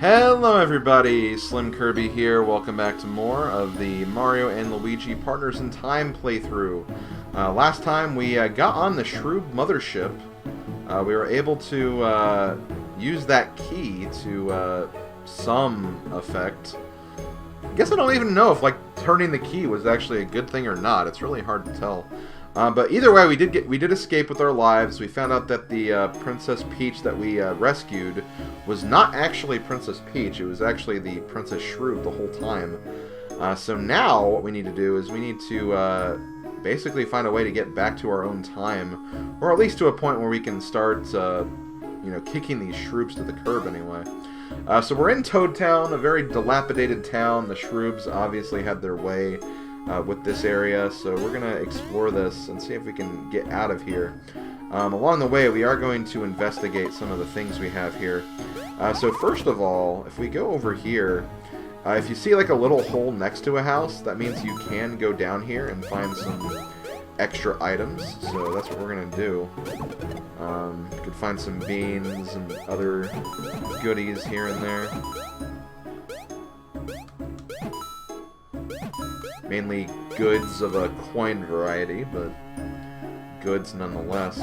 Hello everybody, SlimKirby here. Welcome back to more of the Mario and Luigi Partners in Time playthrough. Last time we got on the Shroobs mothership. We were able to use that key to some effect. I guess I don't even know if turning the key was actually a good thing or not. It's really hard to tell. But either way, we did escape with our lives. We found out that the Princess Peach that we rescued was not actually Princess Peach. It was actually the Princess Shroobs the whole time. So now what we need to do is we need to basically find a way to get back to our own time, or at least to a point where we can start, kicking these Shroobs to the curb anyway. So we're in Toad Town, a very dilapidated town. The Shroobs obviously had their way with this area, so we're going to explore this and see if we can get out of here. Along the way, we are going to investigate some of the things we have here. So first of all, if we go over here, if you see like a little hole next to a house, that means you can go down here and find some extra items, so that's what we're going to do. You could find some beans and other goodies here and there. Mainly goods of a coin variety, but goods nonetheless.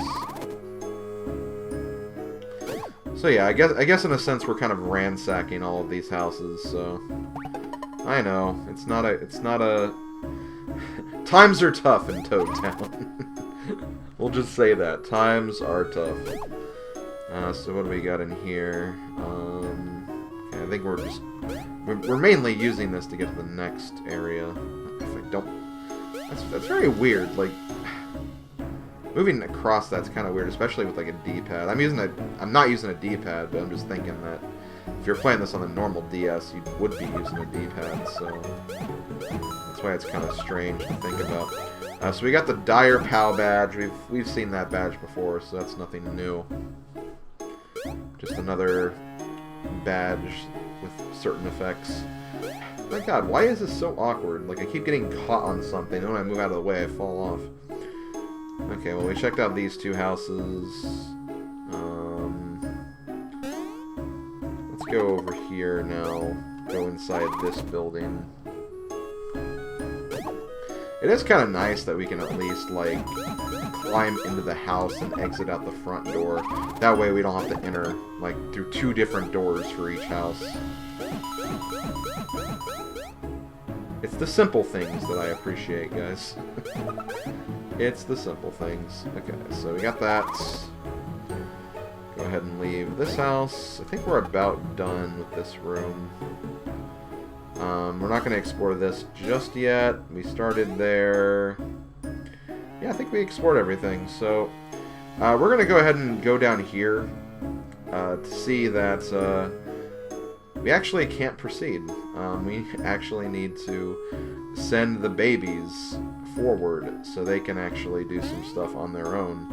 So yeah, I guess in a sense we're kind of ransacking all of these houses, so I know, it's not a times are tough in Toad Town. We'll just say that. Times are tough. So what do we got in here? Okay, I think we're mainly using this to get to the next area. That's very weird. Like, moving across that's kind of weird, especially with like a D-pad. I'm not using a D-pad, but I'm just thinking that if you're playing this on the normal DS, you would be using a D-pad. So that's why it's kind of strange to think about. So we got the Dire Pow badge. We've seen that badge before, so that's nothing new. Just another badge with certain effects. My god, why is this so awkward? Like, I keep getting caught on something, and when I move out of the way, I fall off. Okay, well, we checked out these two houses. Let's go over here now. Go inside this building. It is kind of nice that we can at least, like, climb into the house and exit out the front door. That way we don't have to enter, like, through two different doors for each house. It's the simple things that I appreciate, guys. It's the simple things. Okay, so we got that. Go ahead and leave this house. I think we're about done with this room. We're not going to explore this just yet. We started there. Yeah, I think we explored everything. So, we're going to go ahead and go down here to see that we actually can't proceed. We actually need to send the babies forward so they can actually do some stuff on their own.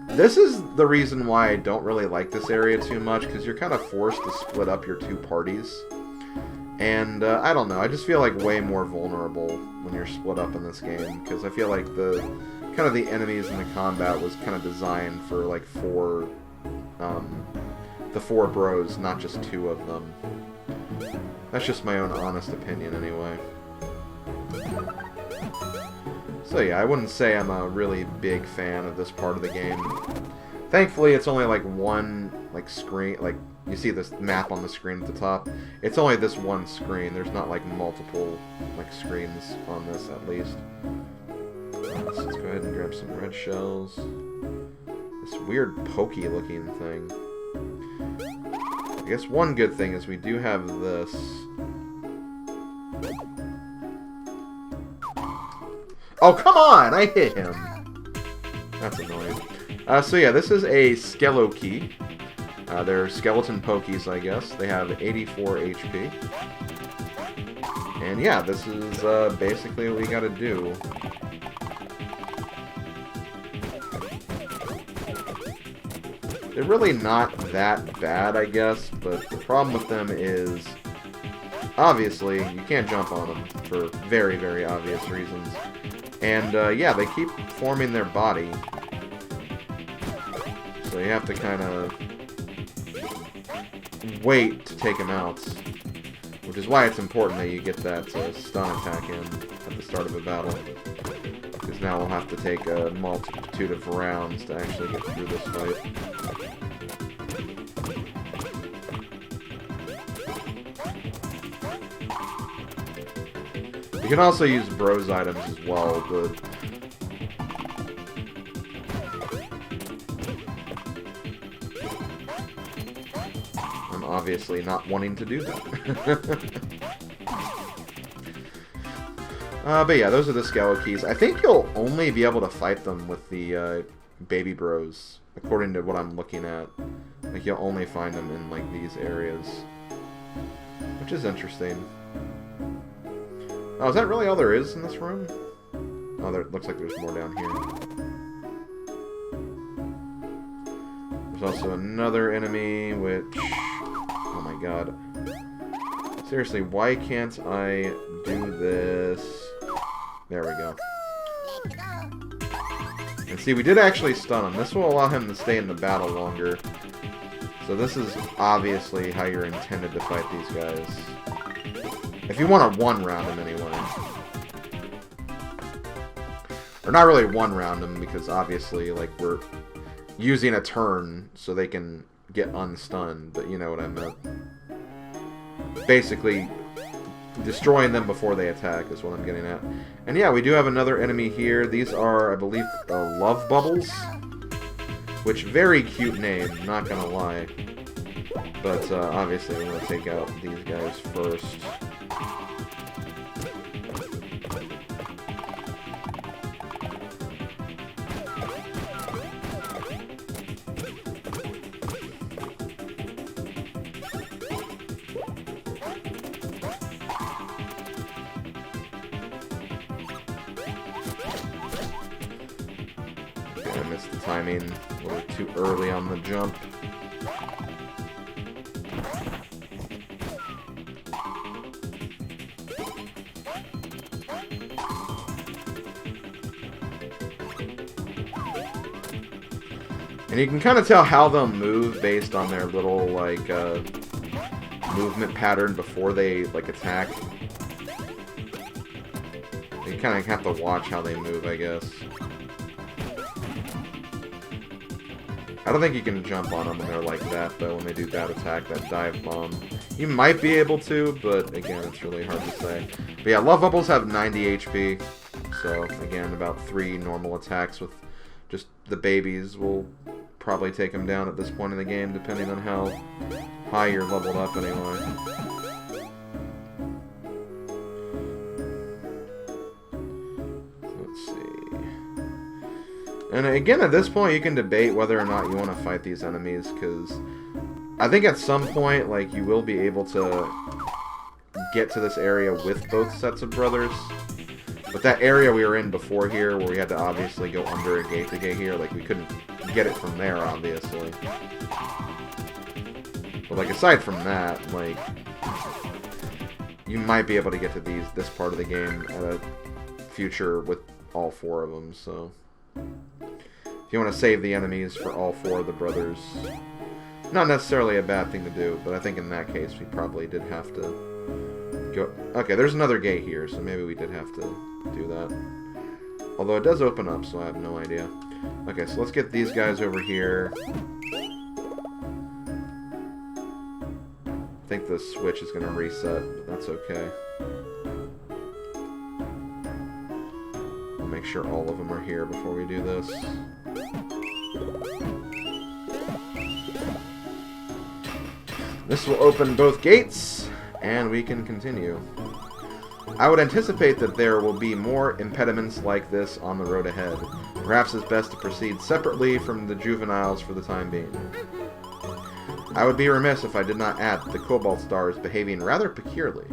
This is the reason why I don't really like this area too much, because you're kind of forced to split up your two parties. And, I don't know, I just feel like way more vulnerable when you're split up in this game, because I feel like the enemies in the combat was kind of designed for, like, the four bros, not just two of them. That's just my own honest opinion, anyway. So yeah, I wouldn't say I'm a really big fan of this part of the game. Thankfully, it's only like one, like, screen, like, you see this map on the screen at the top. It's only this one screen. There's not, like, multiple, like, screens on this, at least. So let's go ahead and grab some red shells. This weird pokey-looking thing. I guess one good thing is we do have this. Oh, come on! I hit him! That's annoying. So yeah, this is a Skello key. They're skeleton pokies, I guess. They have 84 HP. And yeah, this is basically what we gotta do. They're really not that bad, I guess, but the problem with them is, obviously, you can't jump on them for very, very obvious reasons. And, yeah, they keep forming their body. So you have to kind of wait to take him out. Which is why it's important that you get that stun attack in at the start of a battle. Because now we'll have to take a multitude of rounds to actually get through this fight. You can also use bros items as well, but I'm obviously not wanting to do that. But yeah, those are the Skeletons. I think you'll only be able to fight them with the baby bros, according to what I'm looking at. Like, you'll only find them in, like, these areas. Which is interesting. Oh, is that really all there is in this room? Oh, there looks like there's more down here. There's also another enemy, which... Oh my god. Seriously, why can't I do this? There we go. And see, we did actually stun him. This will allow him to stay in the battle longer. So this is obviously how you're intended to fight these guys. If you want to one-round him anyway. Or not really one-round him, because obviously, like, we're using a turn so they can get unstunned, but you know what I meant. Basically, destroying them before they attack is what I'm getting at. And yeah, we do have another enemy here. These are, I believe, love bubbles. Which, very cute name, not gonna lie. But obviously I'm gonna take out these guys first. I missed the timing a little too early on the jump. And you can kind of tell how they'll move based on their little, like, movement pattern before they, like, attack. You kind of have to watch how they move, I guess. I don't think you can jump on them when they're like that, though, when they do that attack, that dive bomb. You might be able to, but again, it's really hard to say. But yeah, love bubbles have 90 HP, so again, about 3 normal attacks with just the babies will probably take them down at this point in the game, depending on how high you're leveled up anyway. Let's see. And again, at this point, you can debate whether or not you want to fight these enemies, because I think at some point, like, you will be able to get to this area with both sets of brothers. But that area we were in before here, where we had to obviously go under a gate to get here, like, we couldn't get it from there, obviously. But, like, aside from that, like, you might be able to get to this part of the game at a future with all 4 of them, so... If you want to save the enemies for all 4 of the brothers, not necessarily a bad thing to do, but I think in that case we probably did have to go... Okay, there's another gate here, so maybe we did have to do that. Although it does open up, so I have no idea. Okay, so let's get these guys over here. I think the switch is going to reset, but that's okay. I'll make sure all of them are here before we do this. This will open both gates, and we can continue. I would anticipate that there will be more impediments like this on the road ahead. Perhaps it's best to proceed separately from the juveniles for the time being. I would be remiss if I did not add that the Cobalt Star is behaving rather peculiarly.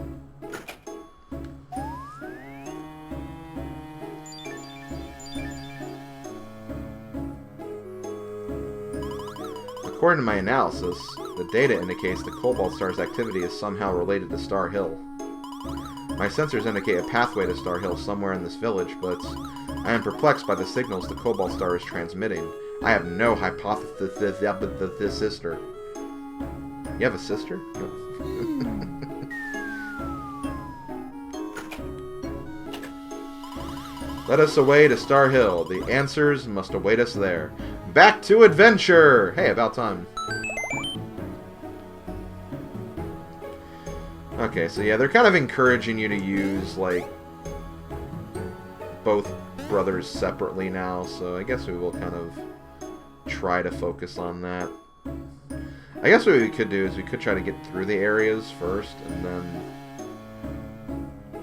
According to my analysis, the data indicates the Cobalt Star's activity is somehow related to Star Hill. My sensors indicate a pathway to Star Hill somewhere in this village, but I am perplexed by the signals the Cobalt Star is transmitting. I have no hypothesis, sister. You have a sister? No. Let us away to Star Hill. The answers must await us there. Back to adventure! Hey, about time. Okay, so yeah, they're kind of encouraging you to use, like, both brothers separately now, so I guess we will kind of try to focus on that. I guess what we could do is we could try to get through the areas first, and then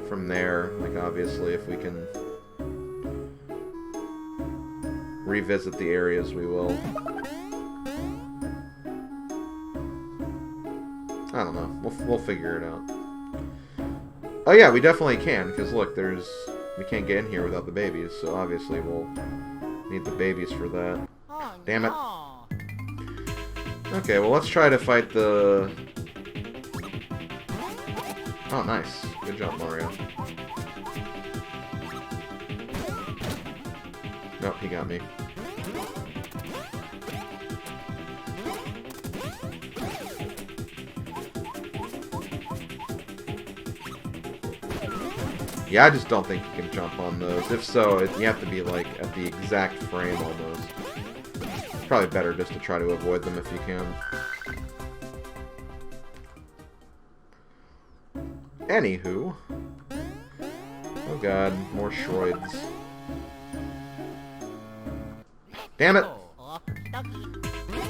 from there, like, obviously, if we can revisit the areas, we will. I don't know. We'll figure it out. Oh yeah, we definitely can, because look, we can't get in here without the babies, so obviously we'll need the babies for that. Damn it. Okay, well let's try to fight the... Oh, nice. Good job, Mario. Nope, he got me. Yeah, I just don't think you can jump on those. If so, you have to be, like, at the exact frame almost. It's probably better just to try to avoid them if you can. Anywho. Oh god, more Shroobs. Damn it!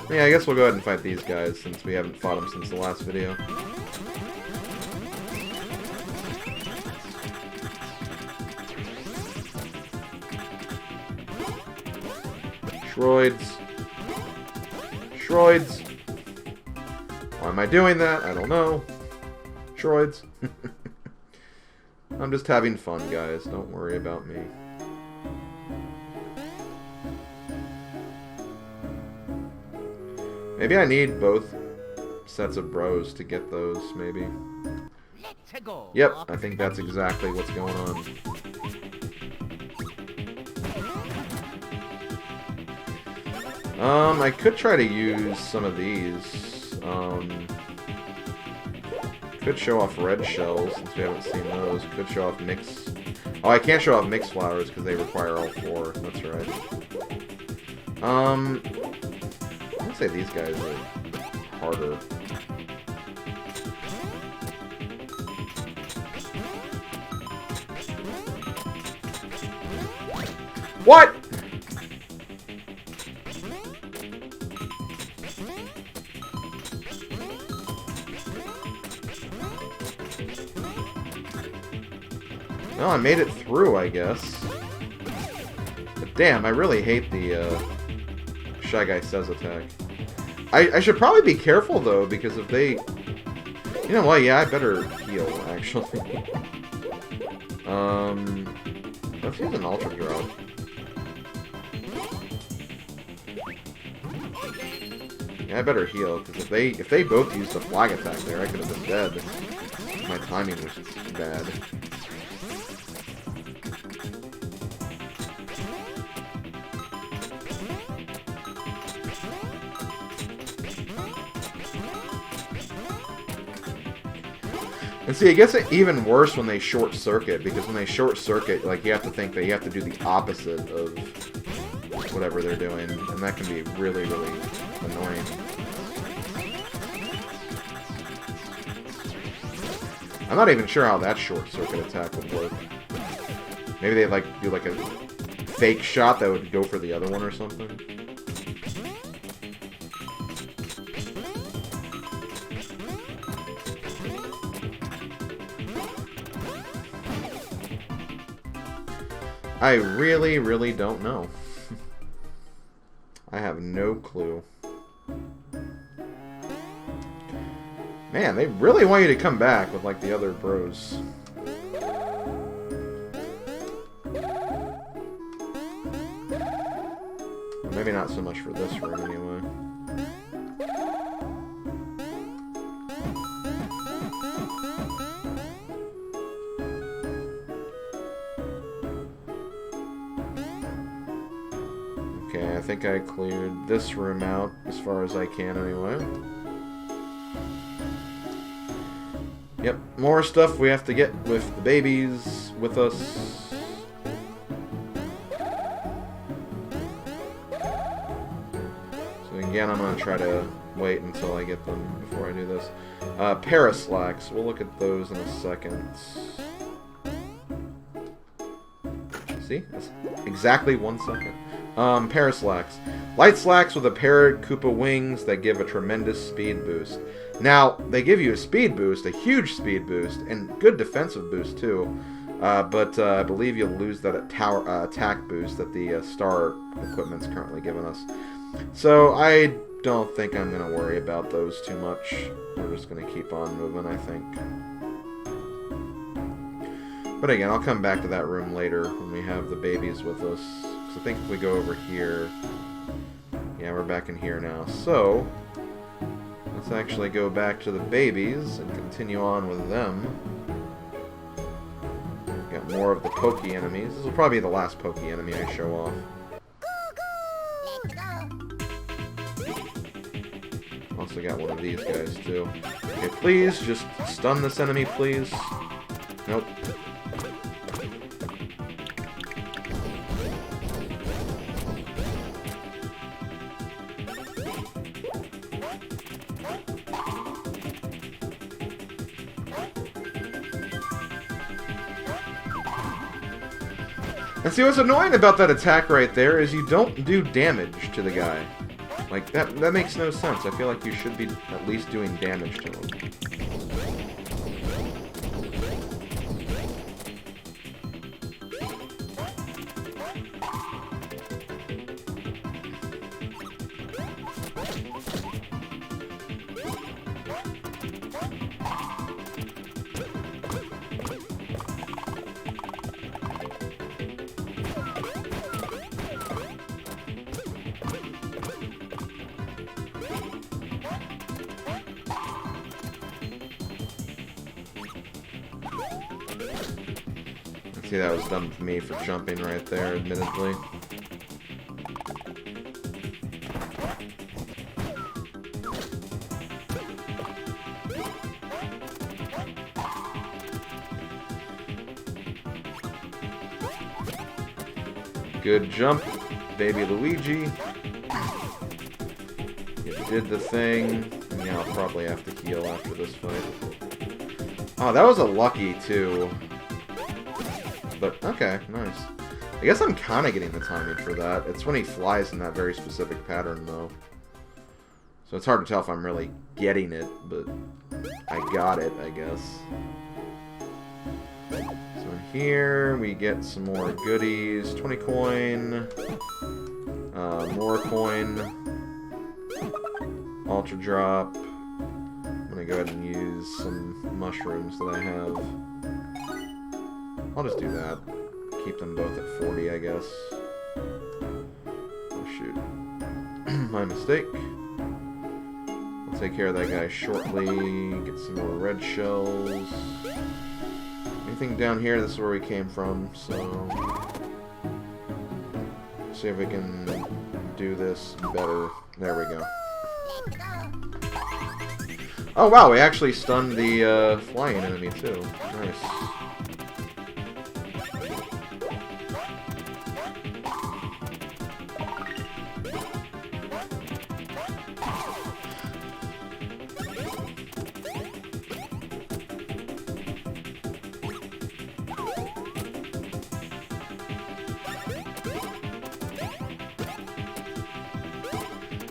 Yeah, I guess we'll go ahead and fight these guys, since we haven't fought them since the last video. Shroobs. Shroobs. Why am I doing that? I don't know. Shroobs. I'm just having fun, guys. Don't worry about me. Maybe I need both sets of bros to get those, maybe. Yep, I think that's exactly what's going on. I could try to use some of these. Could show off red shells, since we haven't seen those. Could show off mix... Oh, I can't show off mixed flowers, because they require all 4. That's right. I would say these guys are harder. What?! Well, I made it through, I guess. But damn, I really hate the Shy Guy Says attack. I should probably be careful, though, because if they... You know what, yeah, I better heal, actually. Let's use an Ultra Drop. Yeah, I better heal, because if they both used the flag attack there, I could have been dead. My timing was bad. And see, it gets even worse when they short circuit, because when they short circuit, like, you have to think that you have to do the opposite of whatever they're doing, and that can be really, really annoying. I'm not even sure how that short circuit attack would work. Maybe they like do like a fake shot that would go for the other one or something. I really, really don't know. I have no clue. Man, they really want you to come back with, like, the other bros. Well, maybe not so much for this room, anyway. Okay, I think I cleared this room out as far as I can, anyway. Yep, more stuff we have to get with the babies with us. So again, I'm going to try to wait until I get them before I do this. Paraslacks, we'll look at those in a second. See? That's exactly 1 second. Paraslacks. Light slacks with a pair of Koopa wings that give a tremendous speed boost. Now, they give you a speed boost, a huge speed boost, and good defensive boost too. But I believe you'll lose that attack boost that the star equipment's currently giving us. So I don't think I'm going to worry about those too much. We're just going to keep on moving, I think. But again, I'll come back to that room later when we have the babies with us. Because I think if we go over here... Yeah, we're back in here now. So, let's actually go back to the babies and continue on with them. Got more of the pokey enemies. This will probably be the last pokey enemy I show off. Also got one of these guys too. Okay, please, just stun this enemy, please. Nope. And see, what's annoying about that attack right there is you don't do damage to the guy. Like, that makes no sense. I feel like you should be at least doing damage to him. See, that was dumb for me for jumping right there, admittedly. Good jump, baby Luigi. You did the thing. And yeah, I'll probably have to heal after this fight. Oh, that was a lucky, too. But, okay, nice. I guess I'm kind of getting the timing for that. It's when he flies in that very specific pattern, though. So it's hard to tell if I'm really getting it, but I got it, I guess. So here we get some more goodies. 20 coin. More coin. Ultra drop. I'm going to go ahead and use some mushrooms that I have. I'll just do that. Keep them both at 40, I guess. Oh, shoot. My mistake. I'll take care of that guy shortly. Get some more red shells. Anything down here, this is where we came from, so... see if we can do this better. There we go. Oh, wow, we actually stunned the flying enemy, too. Nice.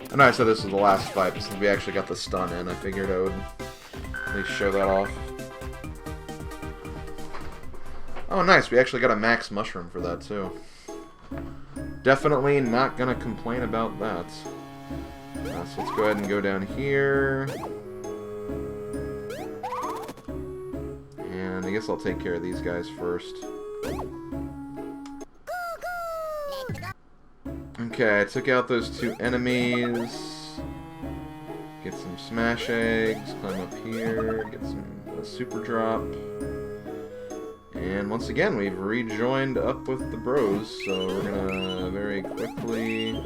I know I said this was the last fight, but since we actually got the stun in, I figured I would at least show that off. Oh, nice. We actually got a max mushroom for that, too. Definitely not going to complain about that. So let's go ahead and go down here. And I guess I'll take care of these guys first. Okay, I took out those two enemies. Get some smash eggs, climb up here, get some super drop. And once again, we've rejoined up with the bros, so we're gonna very quickly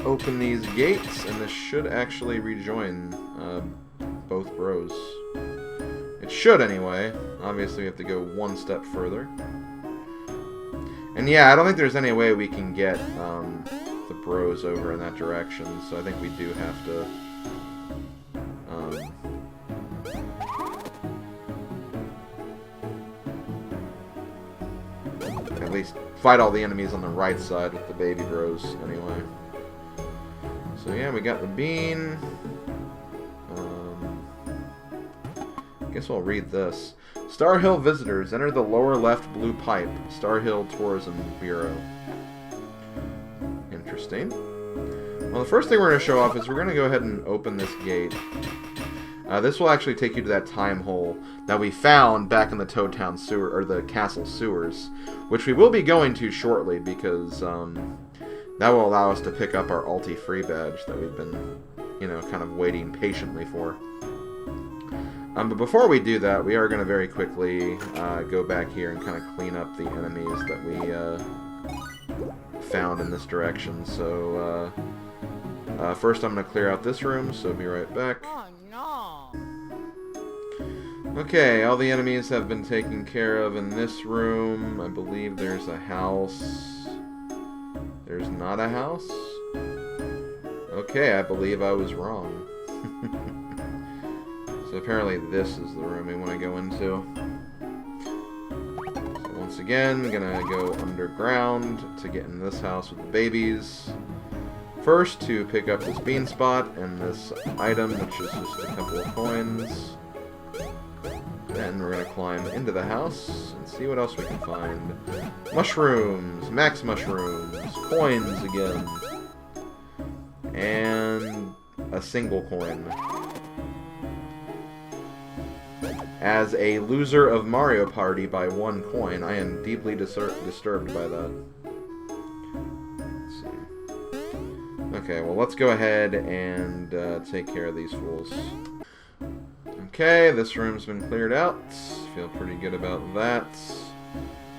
open these gates, and this should actually rejoin both bros. It should, anyway. Obviously, we have to go one step further. And yeah, I don't think there's any way we can get the bros over in that direction, so I think we do have to... at least fight all the enemies on the right side with the baby bros, anyway. So yeah, we got the bean. I guess I'll read this. Star Hill visitors, enter the lower left blue pipe. Star Hill Tourism Bureau. Interesting. Well, the first thing we're going to show off is we're going to go ahead and open this gate. This will actually take you to that time hole that we found back in the Toad Town sewer, or the castle sewers, which we will be going to shortly because that will allow us to pick up our ulti-free badge that we've been, you know, kind of waiting patiently for. But before we do that, we are going to very quickly go back here and kind of clean up the enemies that we found in this direction. So first I'm going to clear out this room, so be right back. Oh, no. Okay, all the enemies have been taken care of in this room. I believe there's a house. There's not a house? Okay, I believe I was wrong. So apparently this is the room we want to go into. So once again, I'm going to go underground to get in this house with the babies. First, to pick up this bean spot and this item, which is just a couple of coins. Then we're going to climb into the house and see what else we can find. Mushrooms, max mushrooms, coins again. And a single coin. As a loser of Mario Party by 1 coin, I am deeply disturbed by that. Let's see. Okay, well, let's go ahead and take care of these fools. Okay, this room's been cleared out. Feel pretty good about that.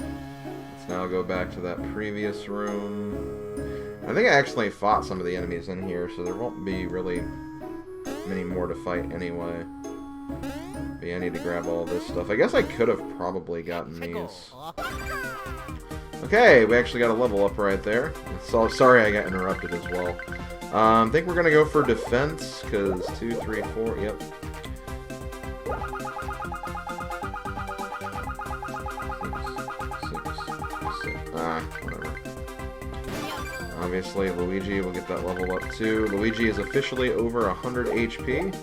Let's now go back to that previous room. I think I actually fought some of the enemies in here, so there won't be really many more to fight anyway. But yeah, I need to grab all this stuff. I guess I could have probably gotten these. Okay, we actually got a level up right there. So, sorry I got interrupted as well. I think we're going to go for defense, because 2, 3, 4, yep. 6, whatever. Obviously, Luigi will get that level up too. Luigi is officially over 100 HP.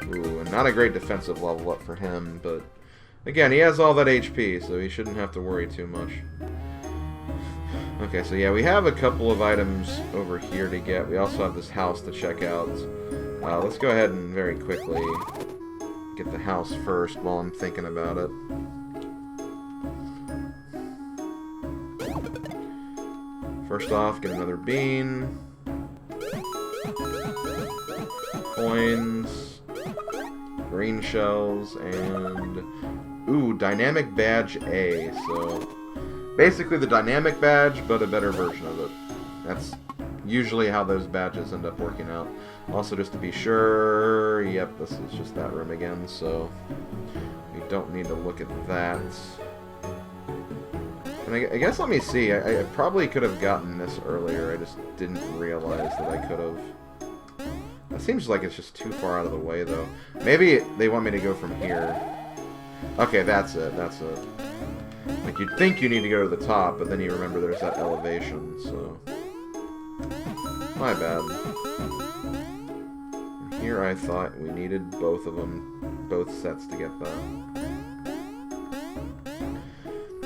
Ooh, and not a great defensive level up for him, but again, he has all that HP, so he shouldn't have to worry too much. Okay, so yeah, we have a couple of items over here to get. We also have this house to check out. Let's go ahead and very quickly get the house first while I'm thinking about it. First off, get another bean. Coins. Green shells, and... ooh, dynamic badge A. So, basically the dynamic badge, but a better version of it. That's usually how those badges end up working out. Also, just to be sure, yep, this is just that room again, so we don't need to look at that. And I guess, let me see, I probably could have gotten this earlier, I just didn't realize that I could have. That seems like it's just too far out of the way, though. Maybe they want me to go from here. Okay, that's it, that's it. Like, you'd think you need to go to the top, but then you remember there's that elevation, so... my bad. Here I thought we needed both of them, both sets to get that.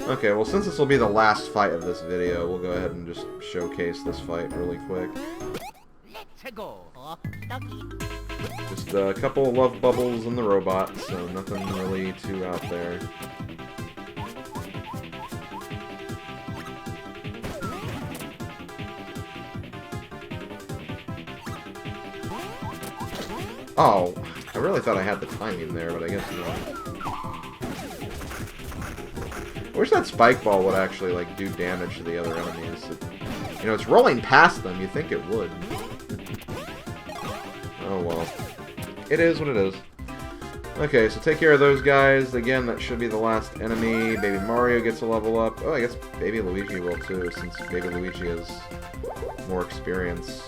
Okay, well, since this will be the last fight of this video, we'll go ahead and just showcase this fight really quick. Let's go. Just a couple of love bubbles in the robot, so nothing really too out there. Oh, I really thought I had the timing there, but I guess not. I wish that spike ball would actually, like, do damage to the other enemies. You know, it's rolling past them, you'd think it would. it is what it is. Okay, so take care of those guys. Again, that should be the last enemy. Baby Mario gets a level up. Oh, I guess Baby Luigi will too, since Baby Luigi has more experience.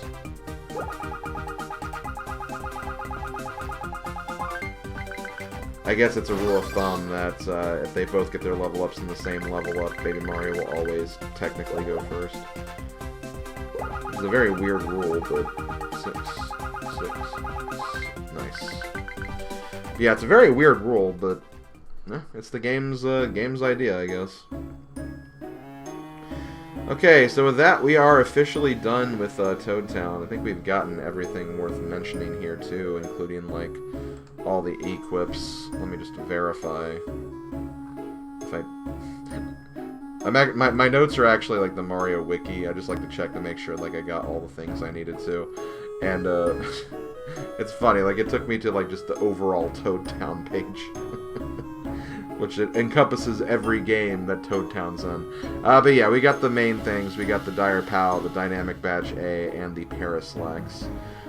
I guess it's a rule of thumb that if they both get their level ups in the same level up, Baby Mario will always technically go first. It's a very weird rule, but 6. Nice. Yeah, it's a very weird rule, but it's the game's idea, I guess. Okay, so with that, we are officially done with Toad Town. I think we've gotten everything worth mentioning here, too, including, like, all the equips. Let me just verify. If my notes are actually, like, the Mario Wiki. I just like to check to make sure, like, I got all the things I needed to. And, it's funny, like, it took me to, like, just the overall Toad Town page. Which it encompasses every game that Toad Town's in. But yeah, we got the main things. We got the Dire Pow, the Dynamic Badge A, and the Paraslax.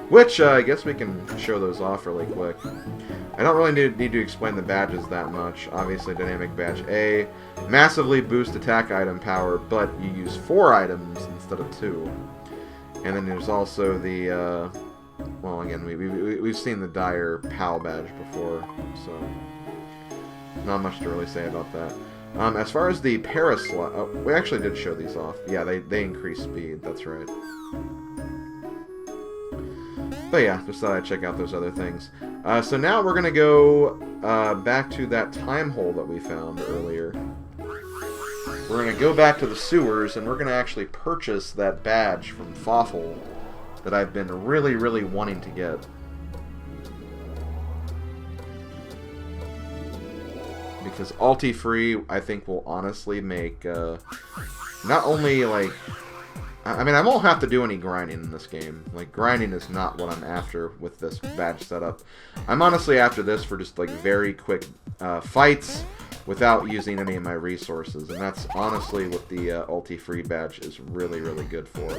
Which, I guess we can show those off really quick. I don't really need to explain the badges that much. Obviously, Dynamic Badge A, massively boost attack item power, but you use 4 items instead of 2. And then there's also the, well, again, we've seen the Dire Pow badge before, so not much to really say about that. As far as the Paraslax, oh, we actually did show these off. Yeah, they increase speed, that's right. But yeah, just thought I'd check out those other things. So now we're going to go back to that time hole that we found earlier. We're going to go back to the sewers, and we're going to actually purchase that badge from Fawful that I've been really, really wanting to get. Because ulti-free, I think, will honestly make, not only, like, I mean, I won't have to do any grinding in this game. Like, grinding is not what I'm after with this badge setup. I'm honestly after this for just, like, very quick fights without using any of my resources. And that's honestly what the ulti-free badge is really, really good for.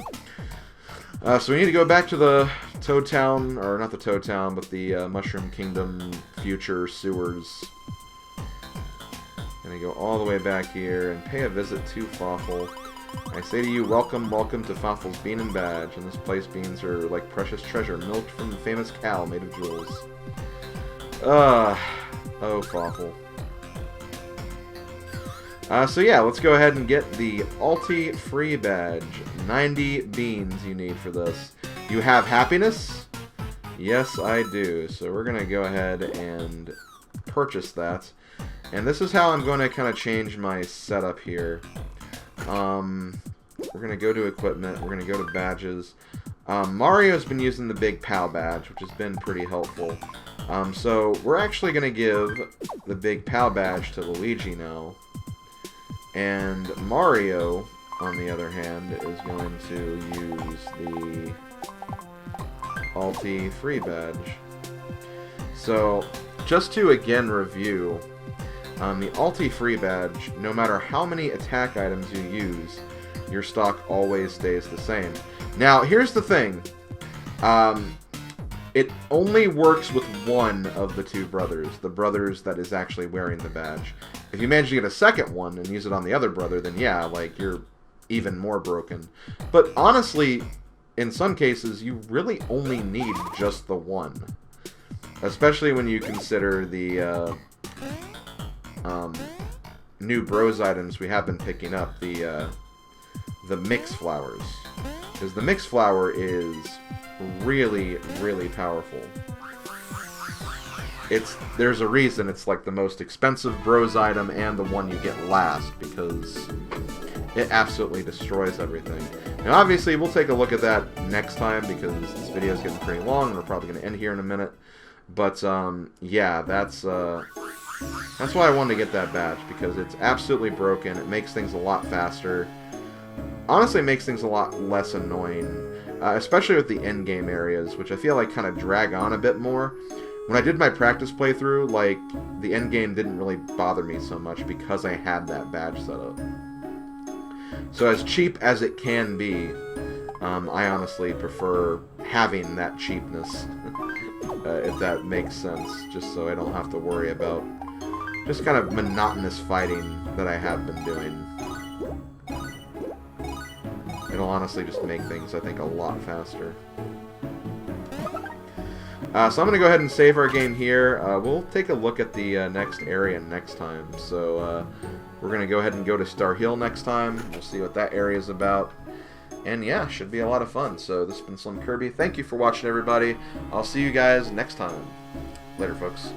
So we need to go back to the Toad Town, or not the Toad Town, but the Mushroom Kingdom future sewers. Gonna go all the way back here and pay a visit to Fawful. I say to you, welcome, welcome to Fawful's Bean and Badge. In this place, beans are like precious treasure, milked from the famous cow made of jewels. Oh, Fawful. So yeah, let's go ahead and get the ulti-free badge. 90 beans you need for this. You have happiness? Yes, I do. So we're gonna go ahead and purchase that. And this is how I'm going to kind of change my setup here. We're going to go to equipment. We're going to go to badges. Mario's been using the Big Pow badge, which has been pretty helpful. So we're actually going to give the Big Pow badge to Luigi now. And Mario, on the other hand, is going to use the ulti-free badge. So, just to again review, the ulti-free badge, no matter how many attack items you use, your stock always stays the same. Now, here's the thing. It only works with one of the two brothers, the brothers that is actually wearing the badge. If you manage to get a second one and use it on the other brother, then yeah, like, you're even more broken. But honestly, in some cases, you really only need just the one. Especially when you consider the new bros items we have been picking up, the mix flowers. Because the mix flower is really, really powerful. There's a reason it's like the most expensive bros item and the one you get last, because it absolutely destroys everything. Now obviously we'll take a look at that next time, because this video is getting pretty long and we're probably going to end here in a minute. But yeah, that's why I wanted to get that badge, because it's absolutely broken. It makes things a lot faster. Honestly, it makes things a lot less annoying, especially with the endgame areas, which I feel like kind of drag on a bit more. When I did my practice playthrough, like, the endgame didn't really bother me so much because I had that badge set up. So as cheap as it can be, I honestly prefer having that cheapness. if that makes sense, just so I don't have to worry about just kind of monotonous fighting that I have been doing. It'll honestly just make things, I think, a lot faster. So I'm going to go ahead and save our game here. We'll take a look at the next area next time. So we're going to go ahead and go to Star Hill next time. We'll see what that area is about. And yeah, should be a lot of fun. So this has been SlimKirby. Thank you for watching, everybody. I'll see you guys next time. Later, folks.